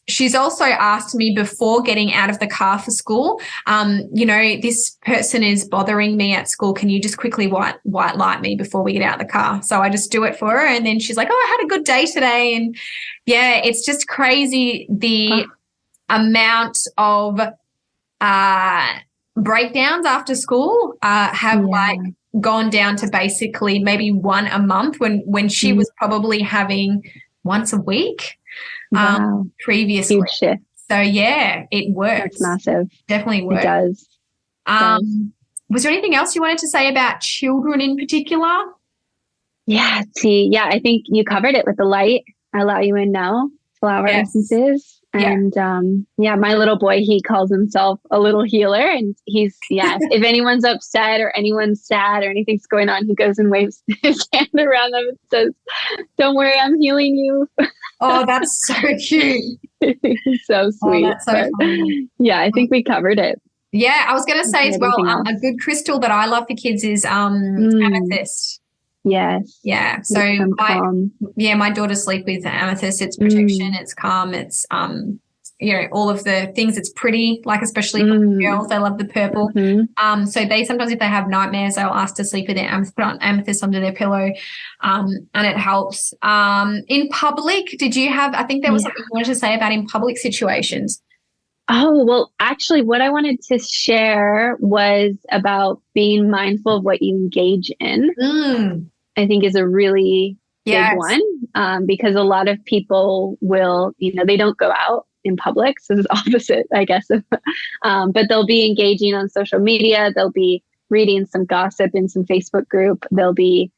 [SPEAKER 1] she's also asked me before getting out of the car for school, this person is bothering me at school. Can you just quickly white light me before we get out of the car? So I just do it for her. And then she's like, oh, I had a good day today. And it's just crazy the amount of breakdowns after school have gone down to basically maybe one a month when she was probably having once a week previously.
[SPEAKER 2] Huge shift.
[SPEAKER 1] So yeah, it works.
[SPEAKER 2] That's massive.
[SPEAKER 1] Definitely works.
[SPEAKER 2] It does.
[SPEAKER 1] Was there anything else you wanted to say about children in particular?
[SPEAKER 2] Yeah. I think you covered it with the light. I allow you in now. Flower essences. And my little boy, he calls himself a little healer, and he's if anyone's upset or anyone's sad or anything's going on, he goes and waves his hand around them and says, "Don't worry, I'm healing you."
[SPEAKER 1] Oh, that's so cute.
[SPEAKER 2] So sweet.
[SPEAKER 1] Oh, that's so funny.
[SPEAKER 2] Yeah, I think we covered it.
[SPEAKER 1] Yeah, I was going to say as well, a good crystal that I love for kids is amethyst.
[SPEAKER 2] Yes.
[SPEAKER 1] Yeah. So my daughters sleep with amethyst. It's protection, it's calm, it's all of the things. It's pretty, like especially for girls, they love the purple. So they sometimes, if they have nightmares, they'll ask to sleep with their put on amethyst under their pillow, and it helps. In public, did you have? I think there was something you wanted to say about in public situations.
[SPEAKER 2] Oh, well, actually, what I wanted to share was about being mindful of what you engage in. I think is a really big one, because a lot of people will, they don't go out in public. So it's opposite, I guess. But they'll be engaging on social media. They'll be reading some gossip in some Facebook group. They'll be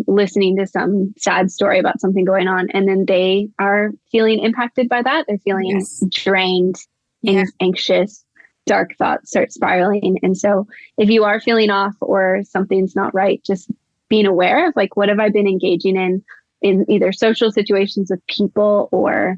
[SPEAKER 2] listening to some sad story about something going on. And then they are feeling impacted by that. They're feeling drained, anxious, dark thoughts start spiraling. And so if you are feeling off or something's not right, just being aware of like, what have I been engaging in either social situations with people or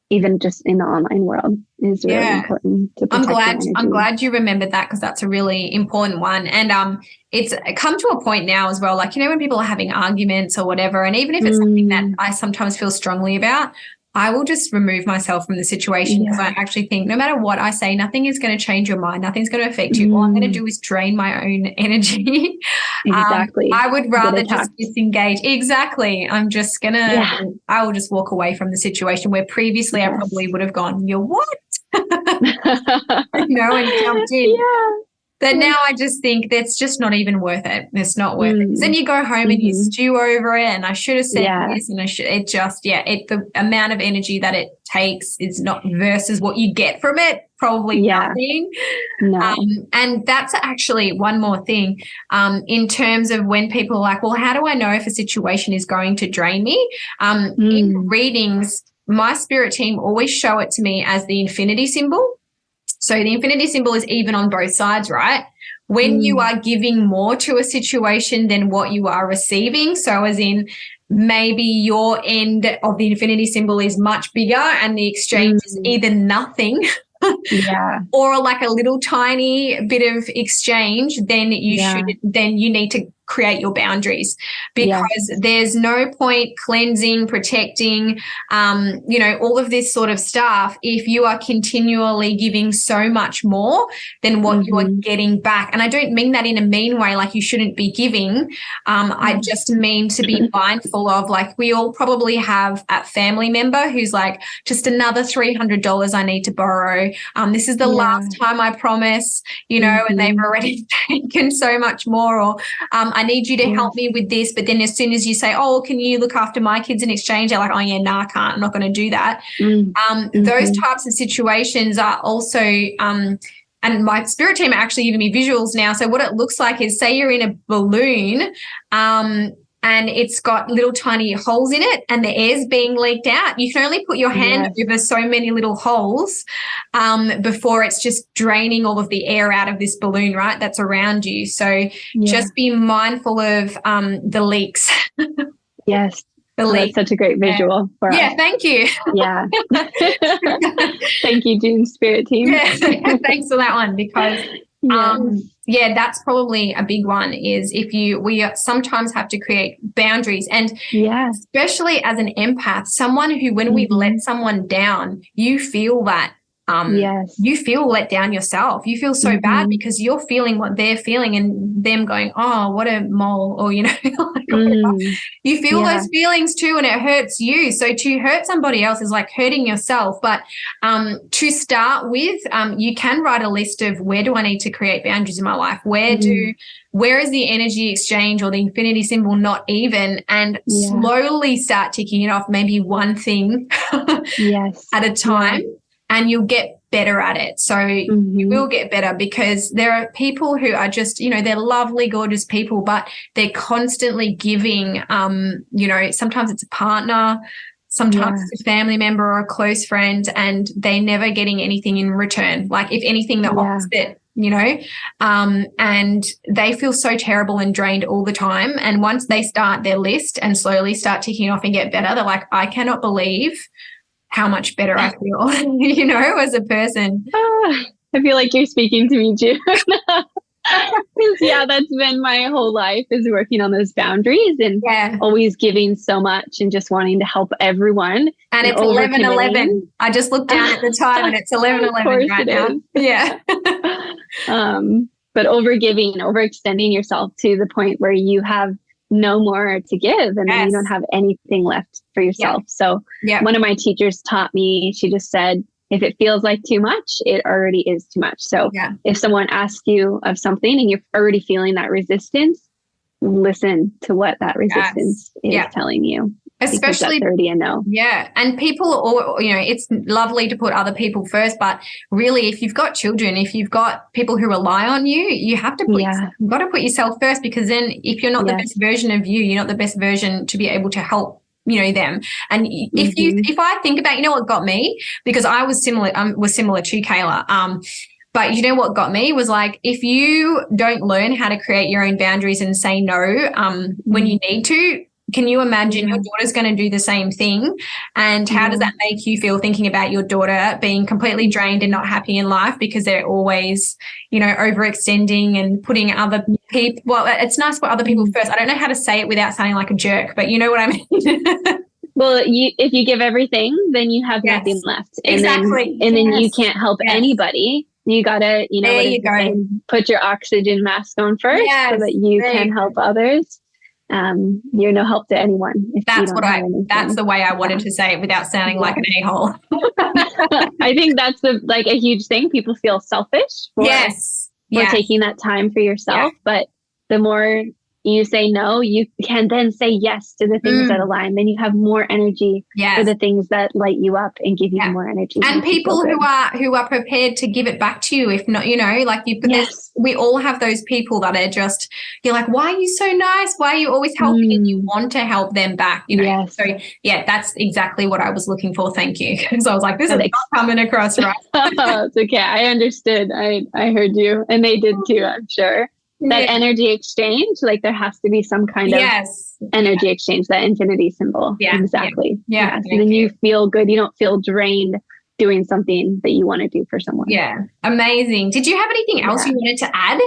[SPEAKER 2] even just in the online world is really important to protect.
[SPEAKER 1] I'm glad you remembered that, because that's a really important one. And it's come to a point now as well, like, when people are having arguments or whatever, and even if it's something that I sometimes feel strongly about, I will just remove myself from the situation, because I actually think no matter what I say, nothing is going to change your mind. Nothing's going to affect you. All I'm going to do is drain my own energy.
[SPEAKER 2] Exactly.
[SPEAKER 1] I would rather just disengage. Exactly. I'm just going to, I will just walk away from the situation where previously I probably would have gone, "You're what?" and jumped in. Yeah. But now I just think that's just not even worth it. It's not worth it. Then you go home and you stew over it, and I should have said this, and the amount of energy that it takes is not versus what you get from it, probably nothing.
[SPEAKER 2] No.
[SPEAKER 1] And that's actually one more thing in terms of when people are like, well, how do I know if a situation is going to drain me? In readings, my spirit team always show it to me as the infinity symbol. So the infinity symbol is even on both sides, right? When you are giving more to a situation than what you are receiving. So as in maybe your end of the infinity symbol is much bigger and the exchange is either nothing or like a little tiny bit of exchange, then you need to create your boundaries, because there's no point cleansing, protecting, all of this sort of stuff if you are continually giving so much more than what you are getting back. And I don't mean that in a mean way, like you shouldn't be giving. I just mean to be mindful of, like, we all probably have a family member who's like, just another $300 I need to borrow. This is the last time, I promise, and they've already taken so much more, or I need you to help me with this. But then as soon as you say, oh, can you look after my kids in exchange? They're like, oh, yeah, no, I can't. I'm not going to do that. Those types of situations are also, and my spirit team are actually giving me visuals now. So what it looks like is, say you're in a balloon, and it's got little tiny holes in it and the air's being leaked out. You can only put your hand over so many little holes before it's just draining all of the air out of this balloon, right, that's around you. So just be mindful of the leaks.
[SPEAKER 2] Yes. That's such a great visual for us.
[SPEAKER 1] Thank you.
[SPEAKER 2] Yeah. Thank you, June Spirit Team.
[SPEAKER 1] Thanks for that one, because that's probably a big one, is we sometimes have to create boundaries. And especially as an empath, someone who, when we've let someone down, you feel that you feel let down yourself. You feel so bad because you're feeling what they're feeling and them going, oh, what a mole, or, you know, like you feel those feelings too, and it hurts you. So to hurt somebody else is like hurting yourself. But to start with, you can write a list of, where do I need to create boundaries in my life? Where is the energy exchange or the infinity symbol not even? And slowly start ticking it off, maybe one thing at a time. And you'll get better at it. So you will get better, because there are people who are just, you know, they're lovely, gorgeous people, but they're constantly giving, you know, sometimes it's a partner, sometimes it's a family member or a close friend, and they're never getting anything in return. Like, if anything, the opposite, you know, and they feel so terrible and drained all the time. And once they start their list and slowly start ticking off and get better, they're like, I cannot believe how much better I feel, you know, as a person.
[SPEAKER 2] I feel like you're speaking to me, June. That's been my whole life, is working on those boundaries and always giving so much and just wanting to help everyone.
[SPEAKER 1] And it's 11:11. I just looked down at the time and it's 11:11 right now. Yeah.
[SPEAKER 2] But overgiving, overextending yourself to the point where you have no more to give, and then you don't have anything left for yourself. So one of my teachers taught me, she just said, if it feels like too much, it already is too much. So if someone asks you of something and you're already feeling that resistance, listen to what that resistance is telling you. Especially that's already a no.
[SPEAKER 1] Yeah. And people, you know, it's lovely to put other people first, but really, if you've got children, if you've got people who rely on you, you have to put, you've got to put yourself first, because then if you're not the best version of you, you're not the best version to be able to help, you know, them. And if I think about, you know, what got me, because I was similar to Kayla. But you know what got me was, like, if you don't learn how to create your own boundaries and say no when you need to, can you imagine your daughter's going to do the same thing? And how does that make you feel, thinking about your daughter being completely drained and not happy in life because they're always, you know, overextending and putting other people, well, it's nice to put other people first. I don't know how to say it without sounding like a jerk, but you know what I mean?
[SPEAKER 2] Well, if you give everything, then you have nothing left. And
[SPEAKER 1] exactly.
[SPEAKER 2] Then you can't help anybody. You gotta, you know, put your oxygen mask on first so that you can help others. You're no help to anyone. That's
[SPEAKER 1] the way I wanted to say it without sounding like an a-hole.
[SPEAKER 2] I think that's a huge thing. People feel selfish for taking that time for yourself. But the more you say no, you can then say yes to the things that align. Then you have more energy for the things that light you up and give you more energy.
[SPEAKER 1] And people who are prepared to give it back to you. If not, you know, like we all have those people that are just, you're like, why are you so nice? Why are you always helping? And you want to help them back, you know? So that's exactly what I was looking for. Thank you. Because I was like, this is not coming across right.
[SPEAKER 2] It's okay. I understood. I heard you, and they did too, I'm sure. That energy exchange, like there has to be some kind of energy exchange, that infinity symbol. Exactly. And then you feel good. You don't feel drained doing something that you want to do for someone. Yeah.
[SPEAKER 1] Amazing. Did you have anything else you wanted to add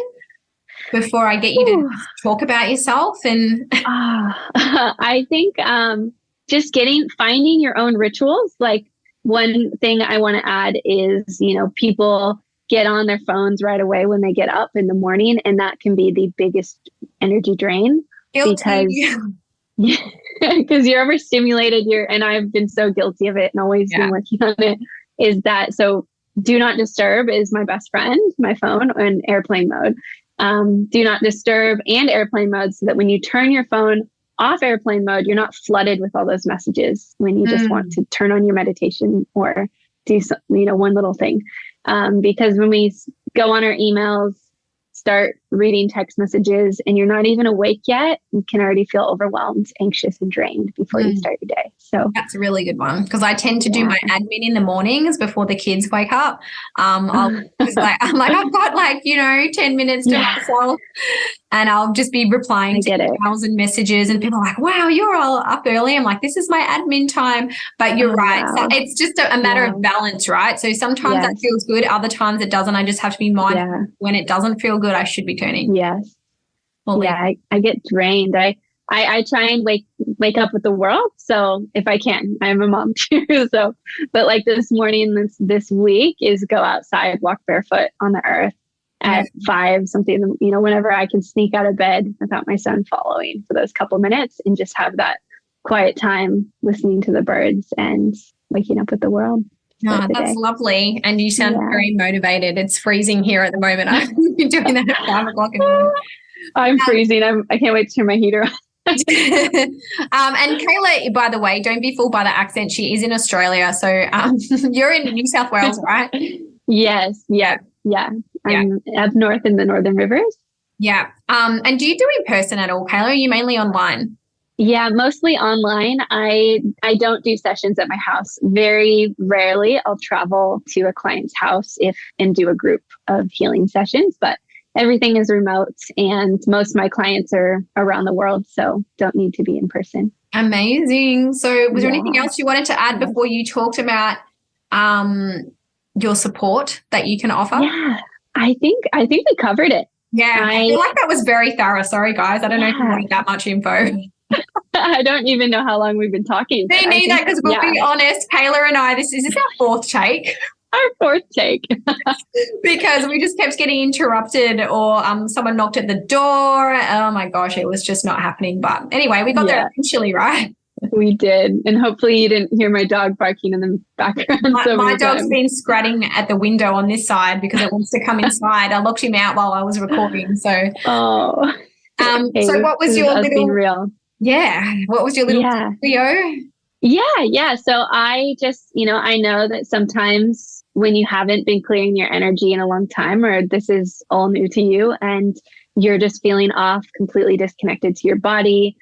[SPEAKER 1] before I get you to talk about yourself? And
[SPEAKER 2] I think just finding your own rituals. Like, one thing I want to add is, you know, people get on their phones right away when they get up in the morning, and that can be the biggest energy drain. Guilty. Because you're overstimulated. And I've been so guilty of it and always been working on it. Is that so? Do not disturb is my best friend. My phone on airplane mode. Do not disturb and airplane mode, so that when you turn your phone off airplane mode, you're not flooded with all those messages when you just want to turn on your meditation or do some, you know, one little thing. Because when we go on our emails, start reading text messages, and you're not even awake yet, you can already feel overwhelmed, anxious, and drained before you start your day. So
[SPEAKER 1] that's a really good one, because I tend to do my admin in the mornings before the kids wake up. I'm like, I've got 10 minutes to myself, and I'll just be replying to emails and messages, and people are like, wow, you're all up early. I'm like, this is my admin time. But you're right. So it's just a matter of balance, right? So sometimes that feels good. Other times it doesn't. I just have to be mindful when it doesn't feel good, I should be turning.
[SPEAKER 2] Yes. I get drained. I I try and wake up with the world. So if I can, I'm a mom too. So, but like this morning, this week is go outside, walk barefoot on the earth at 5, something, whenever I can sneak out of bed without my son following for those couple minutes and just have that quiet time listening to the birds and waking up with the world.
[SPEAKER 1] Oh, that's lovely. And you sound very motivated. It's freezing here at the moment. I've been doing that at 5 o'clock in the morning.
[SPEAKER 2] I'm freezing. I can't wait to turn my heater on.
[SPEAKER 1] And Kayla, by the way, don't be fooled by the accent. She is in Australia. So you're in New South Wales, right?
[SPEAKER 2] Yes. Yeah. I'm up north in the Northern Rivers.
[SPEAKER 1] Yeah. And do you do in person at all, Kayla? Or are you mainly online?
[SPEAKER 2] Yeah, mostly online. I don't do sessions at my house. Very rarely I'll travel to a client's house and do a group of healing sessions, but everything is remote and most of my clients are around the world, so don't need to be in person.
[SPEAKER 1] Amazing. So was there anything else you wanted to add before you talked about your support that you can offer?
[SPEAKER 2] Yeah, I think we covered it.
[SPEAKER 1] Yeah, I feel like that was very thorough. Sorry, guys. I don't know if you wanted that much info.
[SPEAKER 2] I don't even know how long we've been talking.
[SPEAKER 1] Me neither, because we'll be honest, Kayla and I, this is our 4th take.
[SPEAKER 2] Our 4th take.
[SPEAKER 1] Because we just kept getting interrupted or someone knocked at the door. Oh my gosh, it was just not happening. But anyway, we got there eventually, right?
[SPEAKER 2] We did. And hopefully you didn't hear my dog barking in the background.
[SPEAKER 1] My dog's been scratching at the window on this side because it wants to come inside. I locked him out while I was recording. So,
[SPEAKER 2] so
[SPEAKER 1] what was your little...
[SPEAKER 2] being real.
[SPEAKER 1] Yeah. What was your little video?
[SPEAKER 2] Yeah. So I just, I know that sometimes when you haven't been clearing your energy in a long time, or this is all new to you and you're just feeling off, completely disconnected to your body,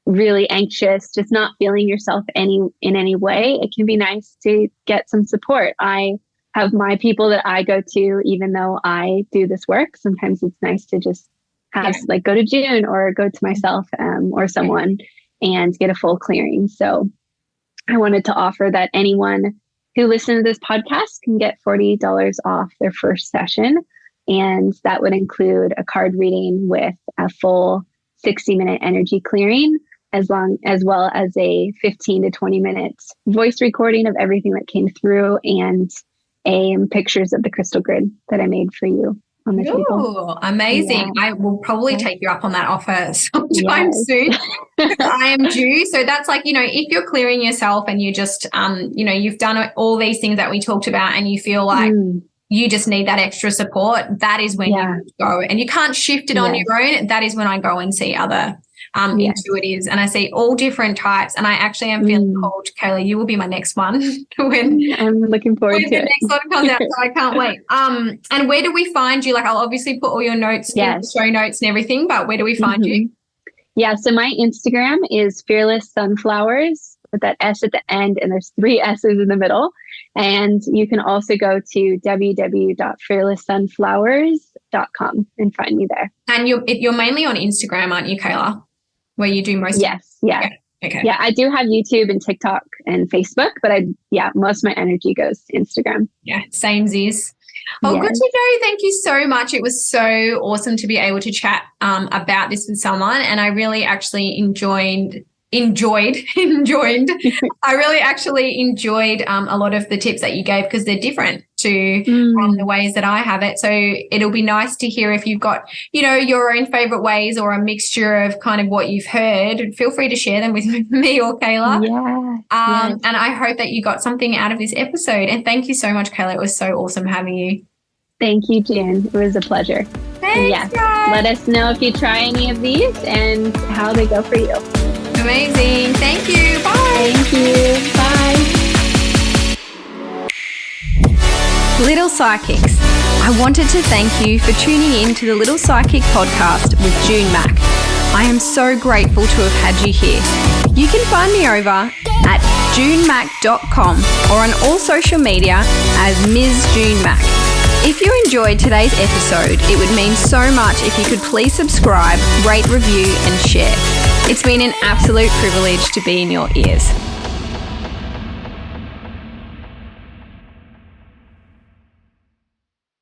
[SPEAKER 2] really anxious, just not feeling yourself in any way, it can be nice to get some support. I have my people that I go to, even though I do this work. Sometimes it's nice to just have go to June or go to myself or someone and get a full clearing. So I wanted to offer that anyone who listens to this podcast can get $40 off their first session. And that would include a card reading with a full 60-minute energy clearing, as well as a 15 to 20 minutes voice recording of everything that came through and pictures of the crystal grid that I made for you on the table.
[SPEAKER 1] Amazing. Yeah. I will probably take you up on that offer sometime soon. I am due. So that's like, if you're clearing yourself and you just, you've done all these things that we talked about and you feel like you just need that extra support, that is when you go. And you can't shift it on your own. That is when I go and see other intuitives, and I see all different types. And I actually am feeling called. Kayla, you will be my next one when
[SPEAKER 2] I'm looking forward to
[SPEAKER 1] the next one comes out. So I can't wait. And where do we find you? Like, I'll obviously put all your notes, in the show notes and everything. But where do we find you?
[SPEAKER 2] Yeah. So my Instagram is Fearless Sunflowers with that S at the end, and there's 3 S's in the middle. And you can also go to www.fearlesssunflowers.com and find me there.
[SPEAKER 1] And you're mainly on Instagram, aren't you, Kayla? Where you do most?
[SPEAKER 2] Yes. Yeah. Okay. Yeah, I do have YouTube and TikTok and Facebook, but most of my energy goes to Instagram.
[SPEAKER 1] Yeah, samesies. Oh, good to know. Thank you so much. It was so awesome to be able to chat about this with someone, and I really actually enjoyed. I really actually enjoyed a lot of the tips that you gave because they're different to the ways that I have it. So it'll be nice to hear if you've got, your own favorite ways or a mixture of kind of what you've heard. Feel free to share them with me or Kayla.
[SPEAKER 2] Yeah.
[SPEAKER 1] And I hope that you got something out of this episode. And thank you so much, Kayla. It was so awesome having you.
[SPEAKER 2] Thank you, Jen. It was a pleasure.
[SPEAKER 1] Thanks, guys.
[SPEAKER 2] Let us know if you try any of these and how they go for you.
[SPEAKER 1] Amazing. Thank you. Bye.
[SPEAKER 2] Thank you. Bye.
[SPEAKER 1] Little Psychics, I wanted to thank you for tuning in to the Little Psychic podcast with June Mack. I am so grateful to have had you here. You can find me over at junemack.com or on all social media as Ms. June Mack. If you enjoyed today's episode, it would mean so much if you could please subscribe, rate, review, and share. It's been an absolute privilege to be in your ears.